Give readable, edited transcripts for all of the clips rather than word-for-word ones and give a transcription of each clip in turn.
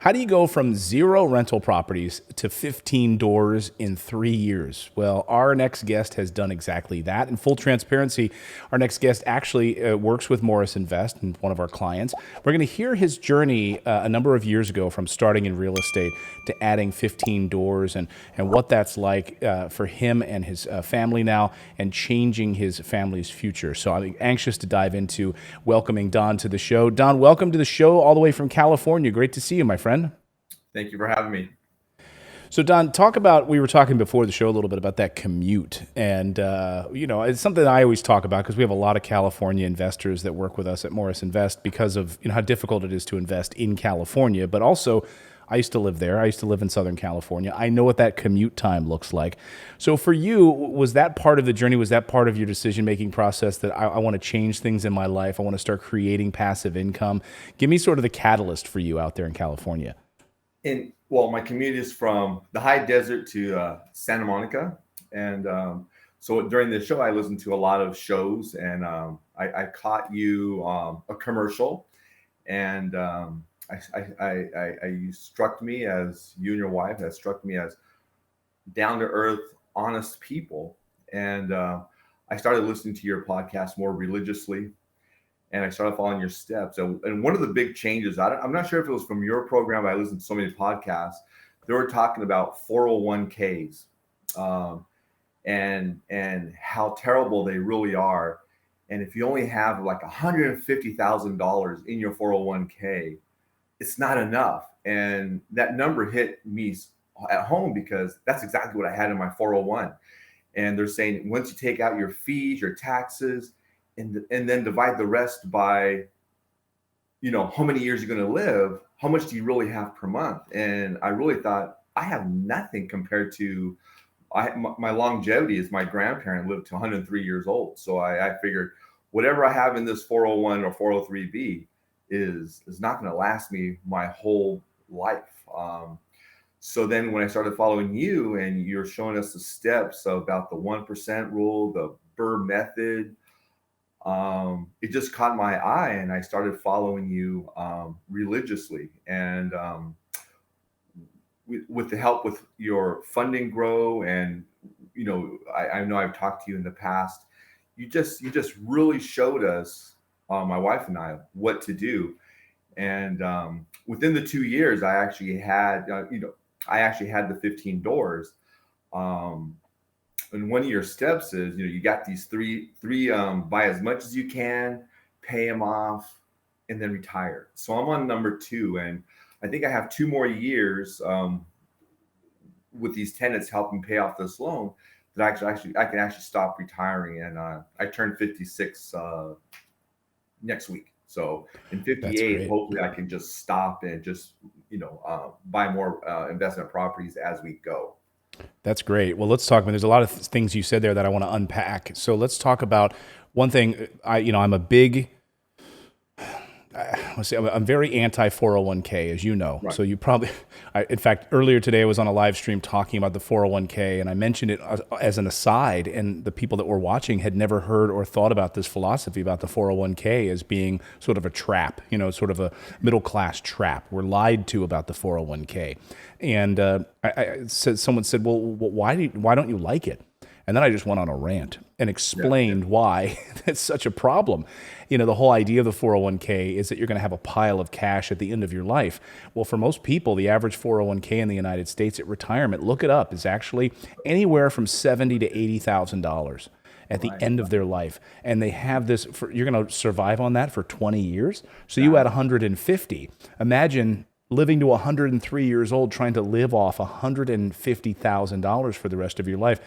How do you go from 0 rental properties to 15 doors in 3 years? Well, our next guest has done exactly that. In full transparency, our next guest actually works with Morris Invest and one of our clients. We're going to hear his journey a number of years ago from starting in real estate to adding 15 doors and what that's like for him and his family now and changing his family's future. So I'm anxious to dive into welcoming Don to the show. Don, welcome to the show all the way from California. Great to see you, my friend. Thank you for having me. So Don, we were talking before the show a little bit about that commute. And, it's something I always talk about because we have a lot of California investors that work with us at Morris Invest because of how difficult it is to invest in California. But also, I used to live there. I used to live in Southern California. I know what that commute time looks like. So for you, was that part of the journey? Was that part of your decision-making process that I want to change things in my life? I want to start creating passive income. Give me sort of the catalyst for you out there in California. My commute is from the high desert to Santa Monica, and so during the show, I listened to a lot of shows, and I caught you a commercial, and you struck me as you and your wife has struck me as down to earth, honest people, and I started listening to your podcast more religiously, and I started following your steps. And one of the big changes, I'm not sure if it was from your program, I listened to so many podcasts, they were talking about 401ks and how terrible they really are. And if you only have like $150,000 in your 401k, it's not enough. And that number hit me at home because that's exactly what I had in my 401. And they're saying once you take out your fees, your taxes, and then divide the rest by, how many years you're going to live, how much do you really have per month? And I really thought I have nothing compared to my longevity is my grandparent lived to 103 years old. So I figured whatever I have in this 401 or 403b is not going to last me my whole life. So then when I started following you and you're showing us the steps about the 1% rule, the Burr method, it just caught my eye and I started following you religiously. And with the help with your funding grow, and I know I've talked to you in the past, you just really showed us, my wife and I, what to do. And within the 2 years, I actually had the 15 doors. And one of your steps is, you got these three buy as much as you can, pay them off, and then retire. So I'm on number 2, and I think I have 2 more years with these tenants helping pay off this loan that I can actually stop retiring. And I turn 56 next week. So in That's 58, great. hopefully I can just stop and just buy more investment properties as we go. That's great. Well, let's talk about. There's a lot of things you said there that I want to unpack. So let's talk about one thing. I'm a big. I'm very anti 401k, as you know. Right. So you probably, in fact, earlier today I was on a live stream talking about the 401k, and I mentioned it as an aside, and the people that were watching had never heard or thought about this philosophy about the 401k as being sort of a trap, sort of a middle class trap. We're lied to about the 401k, and someone said, "Well, why don't you like it?" And then I just went on a rant and explained why that's such a problem. The whole idea of the 401k is that you're going to have a pile of cash at the end of your life. Well, for most people, the average 401k in the United States at retirement, look it up, is actually anywhere from $70,000 to $80,000 at the end of their life. And they have this, you're going to survive on that for 20 years. So you had 150. Imagine living to 103 years old, trying to live off $150,000 for the rest of your life.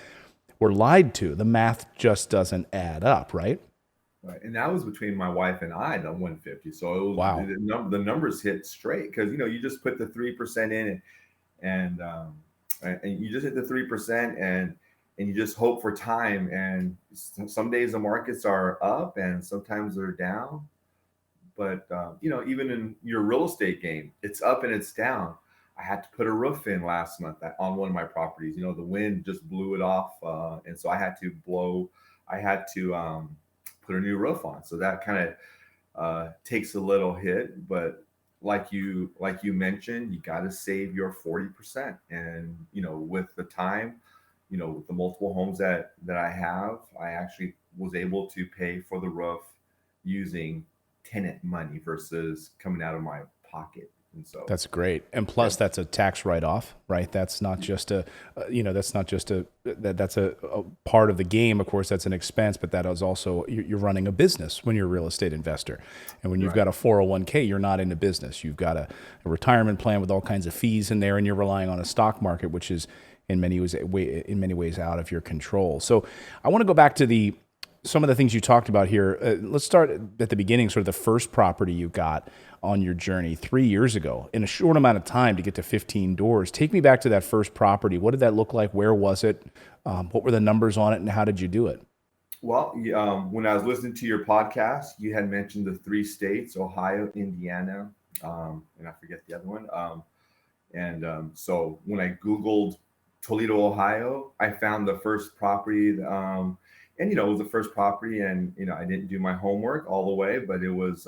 We're lied to. The math just doesn't add up, right? Right. And that was between my wife and I, the 150. So it was, Wow. the numbers hit straight because, you just put the 3% in and you just hit the 3% and you just hope for time. And some days the markets are up and sometimes they're down. But, even in your real estate game, it's up and it's down. I had to put a roof in last month on one of my properties. The wind just blew it off. And so I had to put a new roof on. So that kind of takes a little hit. But like you mentioned, you got to save your 40%. And with the time, with the multiple homes that I have, I actually was able to pay for the roof using tenant money versus coming out of my pocket. And so, That's great. And yeah, plus that's a tax write-off, right? That's not just that's not just that's a part of the game. Of course, that's an expense, but that is also, you're running a business when you're a real estate investor. And when you've right. got a 401k, you're not in a business. You've got a retirement plan with all kinds of fees in there, and you're relying on a stock market, which is in many ways out of your control. So I want to go back to some of the things you talked about here. Let's start at the beginning, sort of the first property you got on your journey 3 years ago in a short amount of time to get to 15 doors. Take me back to that first property. What did that look like? Where was it? What were the numbers on it, and how did you do it? Well, when I was listening to your podcast, you had mentioned the three states: Ohio, Indiana, and I forget the other one. So when I Googled Toledo, Ohio, I found the first property. And it was the first property, and I didn't do my homework all the way, but it was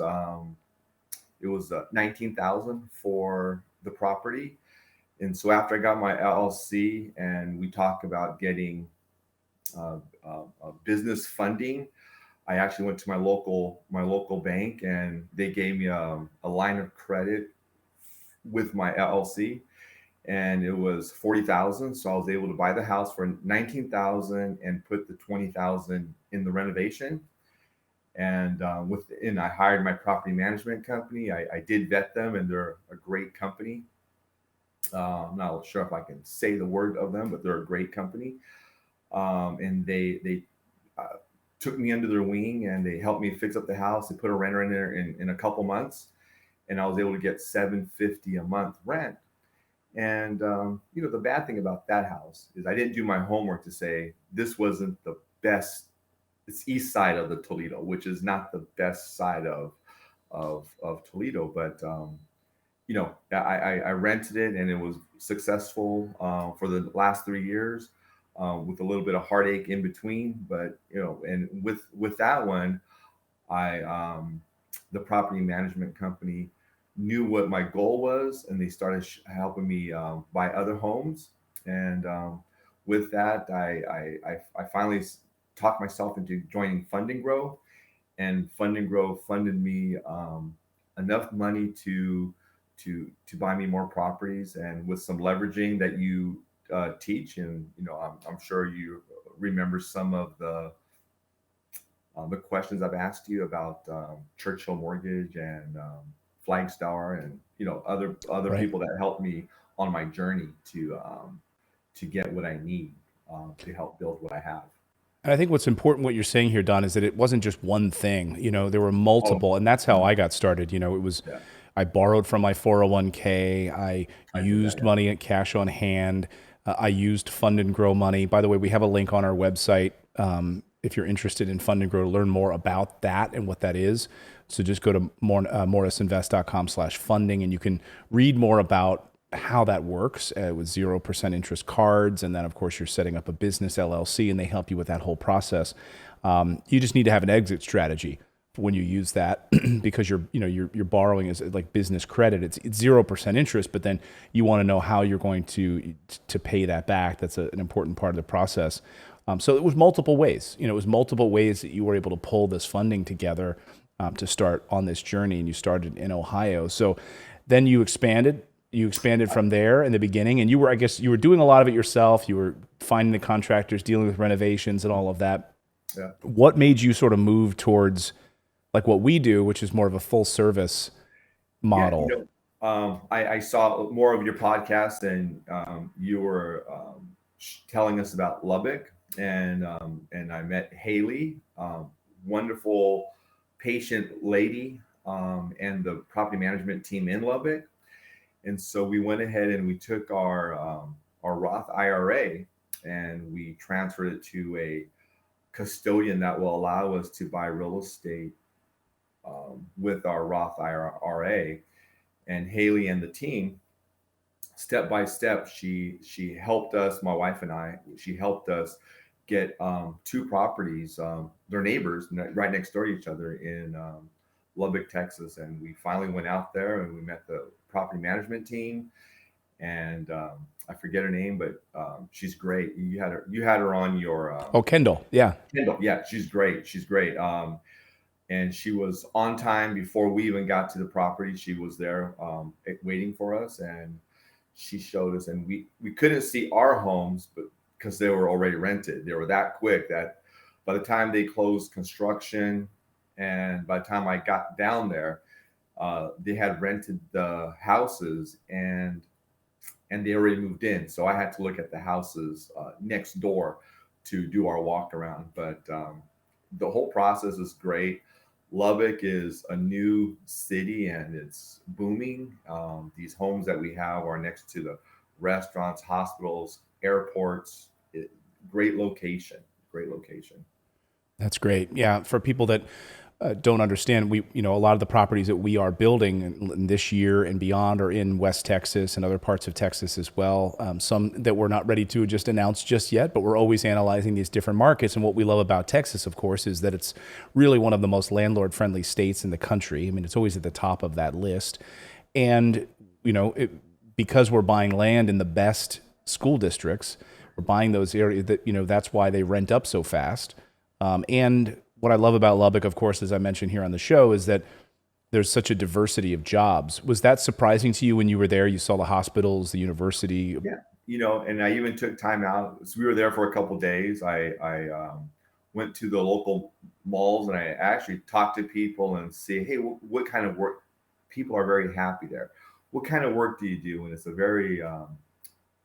19,000 for the property. And so after I got my LLC, and we talked about getting business funding, I actually went to my local bank, and they gave me a line of credit with my LLC, and it was 40,000. So I was able to buy the house for 19,000 and put the 20,000 in the renovation. And I hired my property management company. I did vet them, and they're a great company. I'm not sure if I can say the word of them, but they're a great company. And they took me under their wing, and they helped me fix up the house. They put a renter in there in a couple months, and I was able to get $750 a month rent. And the bad thing about that house is I didn't do my homework to say this wasn't the best. It's east side of the Toledo, which is not the best side of Toledo. But I rented it, and it was successful for the last 3 years, with a little bit of heartache in between. But and with that one, I the property management company knew what my goal was, and they started helping me buy other homes. And with that, I finally talked myself into joining Fund and Grow, and Fund and Grow funded me enough money to buy me more properties, and with some leveraging that you teach. And I'm sure you remember some of the questions I've asked you about Churchill Mortgage and Flagstar, and other Right. people that helped me on my journey to get what I need to help build what I have. And I think what's important, what you're saying here, Don, is that it wasn't just one thing. There were Oh, multiple, and that's how I got started. It was, yeah, I borrowed from my 401k. I I did that. used money at cash on hand. I used Fund and Grow money. By the way, we have a link on our website if you're interested in Fund and Grow to learn more about that and what that is. So just go to morrisinvest.com/funding, and you can read more about how that works with 0% interest cards. And then, of course, you're setting up a business LLC, and they help you with that whole process. You just need to have an exit strategy when you use that because you're borrowing is like business credit. It's 0% interest, but then you want to know how you're going to pay that back. That's an important part of the process. So it was multiple ways. It was multiple ways that you were able to pull this funding together to start on this journey, and you started in Ohio. So then you expanded. You expanded from there in the beginning, and I guess you were doing a lot of it yourself. You were finding the contractors, dealing with renovations and all of that. Yeah. What made you sort of move towards like what we do, which is more of a full service Yeah, model? I saw more of your podcast, and you were telling us about Lubbock, and I met Haley, wonderful, patient lady, and the property management team in Lubbock. And so we went ahead and we took our Roth IRA, and we transferred it to a custodian that will allow us to buy real estate with our Roth IRA. And Haley and the team, step by step, she helped us, my wife and I. She helped us get two properties. They're neighbors, right next door to each other, in Lubbock, Texas, and we finally went out there and we met the property management team. And I forget her name, but she's great. You had her on your Oh, Kendall. Yeah. Kindle. Yeah, she's great. She's great. And she was on time before we even got to the property. She was there waiting for us, and she showed us. And we couldn't see our homes, but because they were already rented, they were that quick that by the time they closed construction, and by the time I got down there, they had rented the houses and they already moved in. So I had to look at the houses next door to do our walk around. But the whole process is great. Lubbock is a new city and it's booming. These homes that we have are next to the restaurants, hospitals, airports. Great location. Great location. That's great. Yeah, for people that don't understand, a lot of the properties that we are building in this year and beyond are in West Texas and other parts of Texas as well. Some that we're not ready to just announce just yet, but we're always analyzing these different markets. And what we love about Texas, of course, is that it's really one of the most landlord-friendly states in the country. I mean, it's always at the top of that list. And, because we're buying land in the best school districts, we're buying those areas that, that's why they rent up so fast. And what I love about Lubbock, of course, as I mentioned here on the show, is that there's such a diversity of jobs. Was that surprising to you when you were there? You saw the hospitals, the university. Yeah, and I even took time out. So we were there for a couple of days. I went to the local malls and I actually talked to people and see, hey, what kind of work? People are very happy there. What kind of work do you do? And it's a very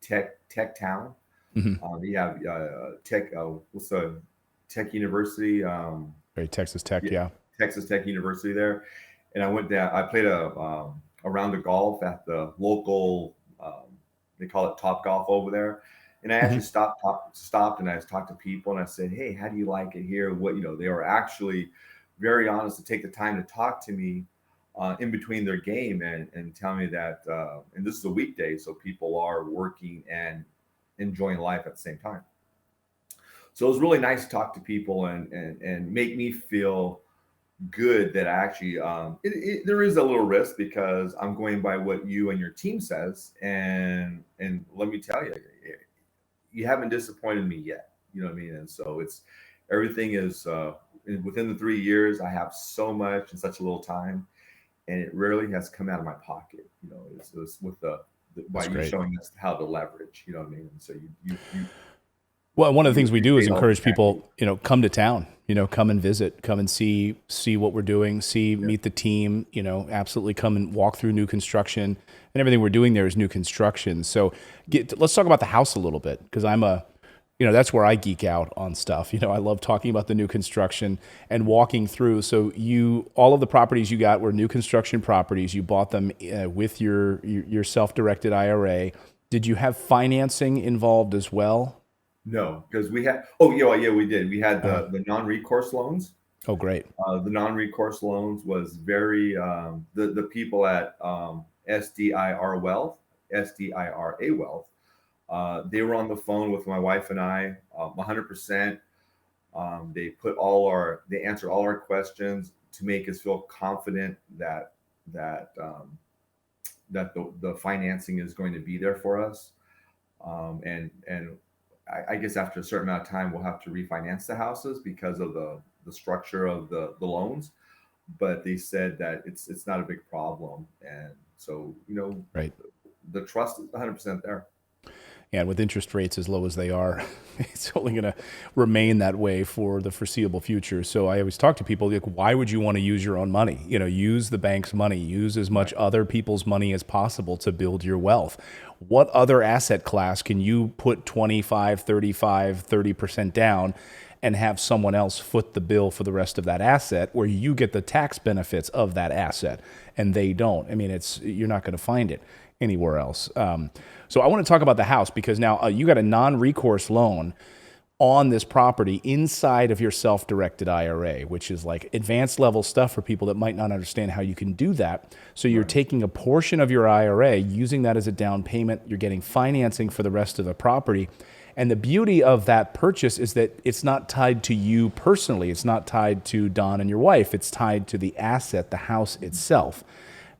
tech town. Mm-hmm. We have tech. What's the Tech University? Right, Texas Tech, yeah. Texas Tech University there. And I went down. I played a round of golf at the local. They call it Top Golf over there. And I actually stopped and I talked to people and I said, hey, how do you like it here? What they were actually very honest to take the time to talk to me in between their game and tell me that. And this is a weekday, so people are working and enjoying life at the same time. So it was really nice to talk to people and make me feel good that I actually there is a little risk because I'm going by what you and your team says, and let me tell you, you haven't disappointed me yet. You know what I mean? And so it's everything is within the 3 years. I have so much in such a little time, and it rarely has come out of my pocket. It's with by you showing us how to leverage. You know what I mean? And so you well, one of the things we do is encourage people, come to town, come and visit, come and see what we're doing, meet the team, absolutely come and walk through new construction, and everything we're doing there is new construction. So let's talk about the house a little bit, because that's where I geek out on stuff. I love talking about the new construction and walking through. So all of the properties you got were new construction properties. You bought them with your self-directed IRA. Did you have financing involved as well? No, because we had. Oh yeah, we did. We had the non-recourse loans. Oh, great. The non-recourse loans was very the people at SDIR Wealth, SDIRA Wealth. They were on the phone with my wife and I, 100%. They answered all our questions to make us feel confident that the financing is going to be there for us, and I guess after a certain amount of time, we'll have to refinance the houses because of the structure of the loans. But they said that it's not a big problem. And so, right. The trust is 100% there. And with interest rates as low as they are, it's only going to remain that way for the foreseeable future. So I always talk to people like, why would you want to use your own money? Use the bank's money, use as much other people's money as possible to build your wealth. What other asset class can you put 25, 35, 30% down and have someone else foot the bill for the rest of that asset where you get the tax benefits of that asset and they don't? I mean, you're not going to find it anywhere else. So I want to talk about the house because now you got a non-recourse loan on this property inside of your self-directed IRA, which is like advanced level stuff for people that might not understand how you can do that. So you're taking a portion of your IRA, using that as a down payment. You're getting financing for the rest of the property. And the beauty of that purchase is that it's not tied to you personally. It's not tied to Don and your wife. It's tied to the asset, the house itself.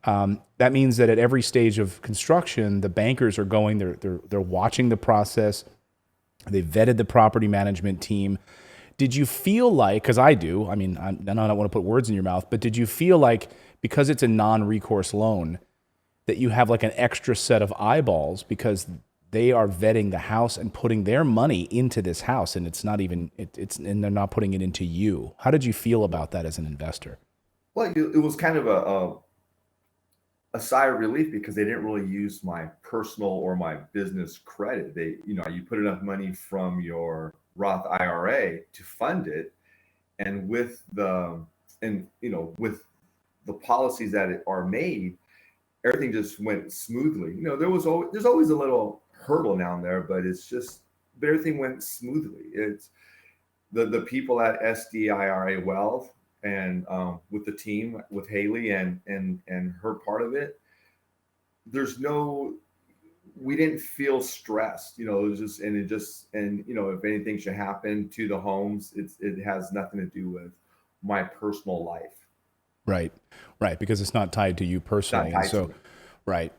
That means that at every stage of construction, the bankers are going, they're watching the process. They vetted the property management team. Did you feel like, because I do, I mean, I don't want to put words in your mouth, but did you feel like because it's a non-recourse loan, that you have like an extra set of eyeballs because they are vetting the house and putting their money into this house, and it's not even and they're not putting it into you? How did you feel about that as an investor? Well, it was kind of a sigh of relief because they didn't really use my personal or my business credit. They, you put enough money from your Roth IRA to fund it, and with the policies that are made, everything just went smoothly. There's always a little hurdle down there, but but everything went smoothly. It's the people at SDIRA Wealth and with the team with Haley and her part of it. There's no We didn't feel stressed. It was if anything should happen to the homes, it has nothing to do with my personal life. Right, right, because it's not tied to you It's not personally, and tied to so, me. right,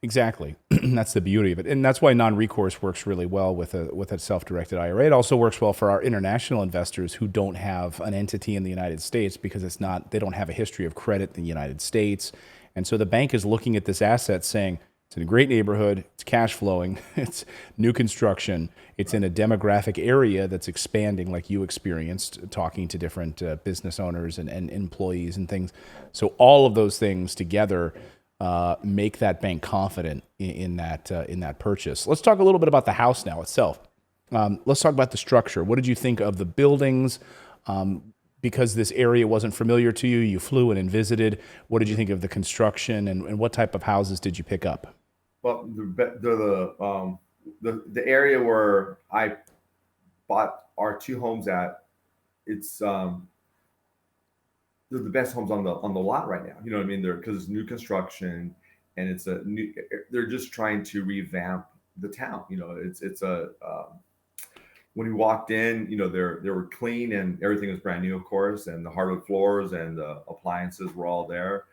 exactly. That's the beauty of it, and that's why non-recourse works really well with a self-directed IRA. It also works well for our international investors who don't have an entity in the United States because they don't have a history of credit in the United States, and so the bank is looking at this asset saying, it's in a great neighborhood, it's cash flowing, it's new construction, it's in a demographic area that's expanding, like you experienced talking to different business owners and employees and things. So all of those things together make that bank confident in that purchase. Let's talk a little bit about the house now itself. Let's talk about the structure. What did you think of the buildings? Because this area wasn't familiar to you, you flew in and visited. What did you think of the construction, and what type of houses did you pick up? Well, the area where I bought our two homes at, it's they're the best homes on the lot right now. You know what I mean? They're because it's new construction, and it's a new. They're just trying to revamp the town. It's a when we walked in, they were clean and everything was brand new, of course, and the hardwood floors and the appliances were all there,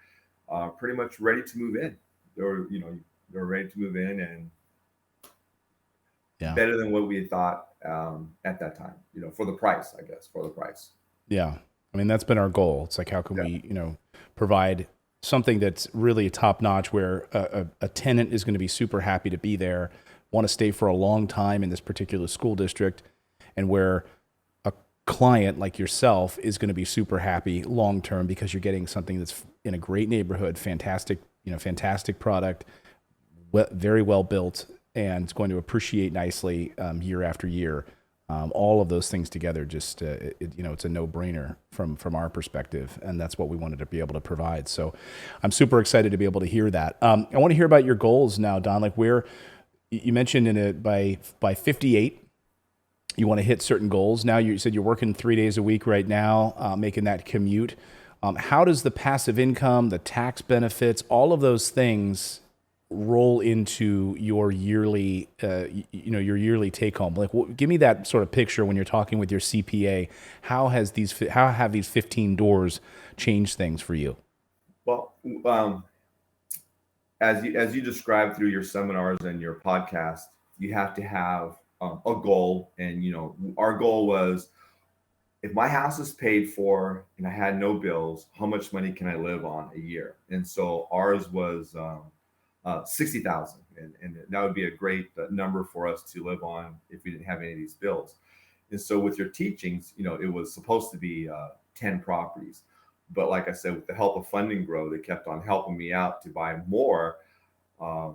pretty much ready to move in. They were ready to move in, and Yeah. better than what we had thought at that time. For the price, I guess, for the price. Yeah. I mean, that's been our goal. It's like, how can Yeah. we, provide something that's really top notch where a tenant is going to be super happy to be there, want to stay for a long time in this particular school district, and where a client like yourself is going to be super happy long term because you're getting something that's in a great neighborhood, fantastic product, very well built, and it's going to appreciate nicely year after year. All of those things together, just it's a no-brainer from our perspective, and that's what we wanted to be able to provide. So, I'm super excited to be able to hear that. I want to hear about your goals now, Don. Like where you mentioned by 58, you want to hit certain goals. Now you said you're working 3 days a week right now, making that commute. How does the passive income, the tax benefits, all of those things roll into your yearly, your yearly take home? Like, give me that sort of picture when you're talking with your CPA. How have these 15 doors changed things for you? Well, as you described through your seminars and your podcast, you have to have a goal, and our goal was, if my house is paid for and I had no bills, how much money can I live on a year? And so ours was 60,000, and that would be a great number for us to live on if we didn't have any of these bills. And so with your teachings, it was supposed to be 10 properties, but like I said, with the help of Funding Grow, they kept on helping me out to buy more.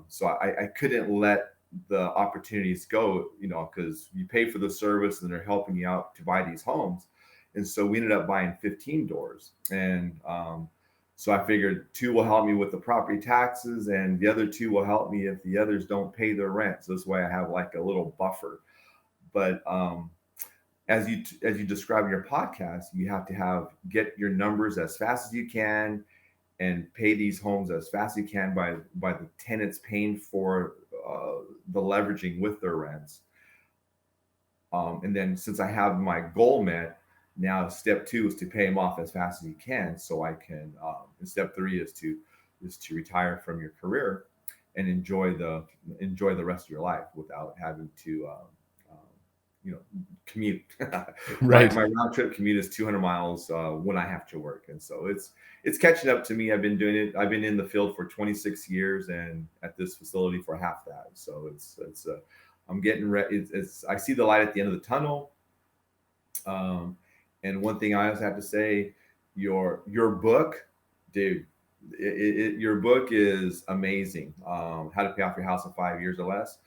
So I couldn't let the opportunities go, because you pay for the service and they're helping you out to buy these homes. And so we ended up buying 15 doors, and so I figured two will help me with the property taxes, and the other two will help me if the others don't pay their rent. So this way I have like a little buffer. But as you describe in your podcast, you have to get your numbers as fast as you can and pay these homes as fast as you can by the tenants paying for the leveraging with their rents. And then since I have my goal met, now step two is to pay them off as fast as you can, so I can. And step three is to retire from your career and enjoy the rest of your life without having to commute. my Right. my round trip commute is 200 miles when I have to work, and so it's catching up to me. I've been doing it. I've been in the field for 26 years, and at this facility for half that. So it's I'm getting ready. It's I see the light at the end of the tunnel. Um, and one thing I always have to say, your book, dude, your book is amazing. How to Pay Off Your House in 5 years or less.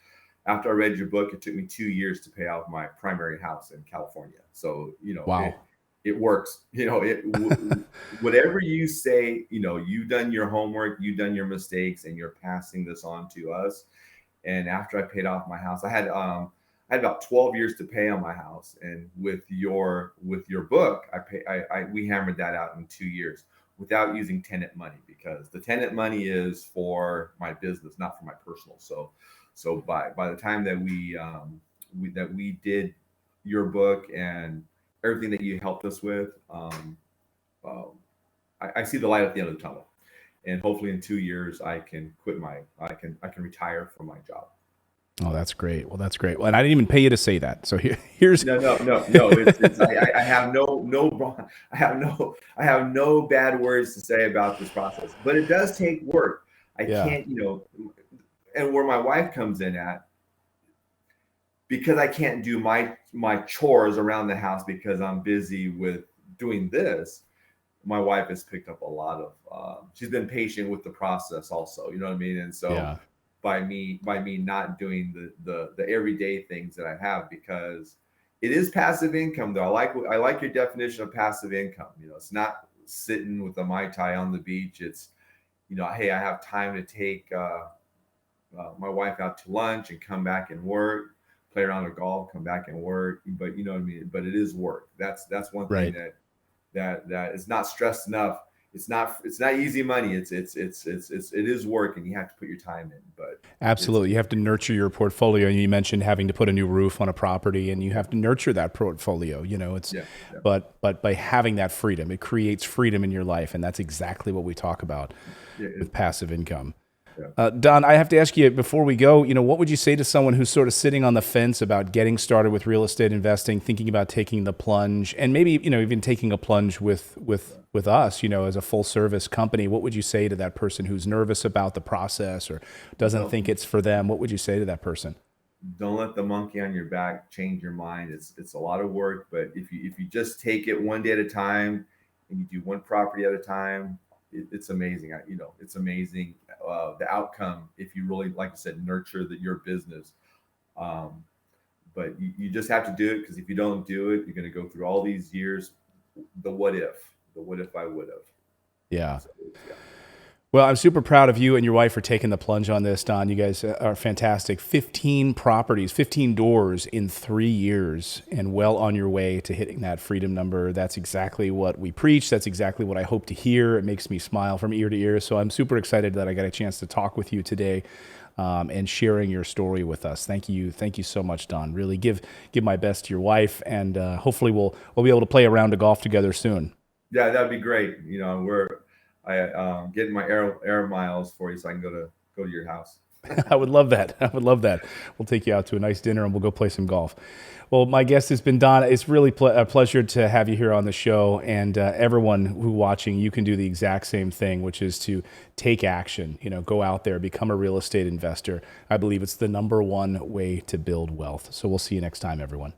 After I read your book, it took me 2 years to pay off my primary house in California. So Wow. it works. Whatever you say, you've done your homework, you've done your mistakes, and you're passing this on to us. And after I paid off my house, I had about 12 years to pay on my house, and with your book, we hammered that out in 2 years without using tenant money, because the tenant money is for my business, not for my personal. So by the time that we did your book and everything that you helped us with, um, I see the light at the end of the tunnel, and hopefully in 2 years I can I can retire from my job. Oh, that's great. Well, that's great. Well, and I didn't even pay you to say that. So here's No. I have I have no bad words to say about this process, but it does take work. I yeah, can't, and where my wife comes in at, because I can't do my chores around the house because I'm busy with doing this. My wife has picked up a lot of. She's been patient with the process, also. You know what I mean? And so yeah, by me not doing the everyday things that I have, because it is passive income, though. I like your definition of passive income. It's not sitting with a mai tai on the beach. It's, hey, I have time to take my wife out to lunch and come back and work, play around with golf, come back and work. But you know what I mean. But it is work. That's one thing right. that is not stressed enough. It's not easy money. It is work, and you have to put your time in. But it's Absolutely. You have to nurture your portfolio. And you mentioned having to put a new roof on a property, and you have to nurture that portfolio. It's, yeah, yeah, but by having that freedom, it creates freedom in your life. And that's exactly what we talk about yeah, with passive income. yeah. Don, I have to ask you before we go, what would you say to someone who's sort of sitting on the fence about getting started with real estate investing, thinking about taking the plunge, and maybe, even taking a plunge with us, as a full service company? What would you say to that person who's nervous about the process or doesn't think Don't it's for them? What would you say to that person? don't let the monkey on your back change your mind. It's a lot of work, but if you just take it one day at a time and you do one property at a time, it's amazing. It's amazing, the outcome, if you really, like I said, nurture your business. Um, but you just have to do it, because if you don't do it, you're going to go through all these years. The what if I would have. Yeah. So, yeah. Well, I'm super proud of you and your wife for taking the plunge on this, Don. You guys are fantastic. 15 properties, 15 doors in 3 years, and well on your way to hitting that freedom number. That's exactly what we preach. That's exactly what I hope to hear. It makes me smile from ear to ear. So I'm super excited that I got a chance to talk with you today, and sharing your story with us. Thank you. Thank you so much, Don. Really give my best to your wife, and hopefully we'll be able to play a round of golf together soon. Yeah, that'd be great. I getting my air miles for you, so I can go to your house. I would love that. I would love that. We'll take you out to a nice dinner and we'll go play some golf. Well, my guest has been Don. It's really a pleasure to have you here on the show. And everyone who watching, you can do the exact same thing, which is to take action. Go out there, become a real estate investor. I believe it's the number one way to build wealth. So we'll see you next time, everyone.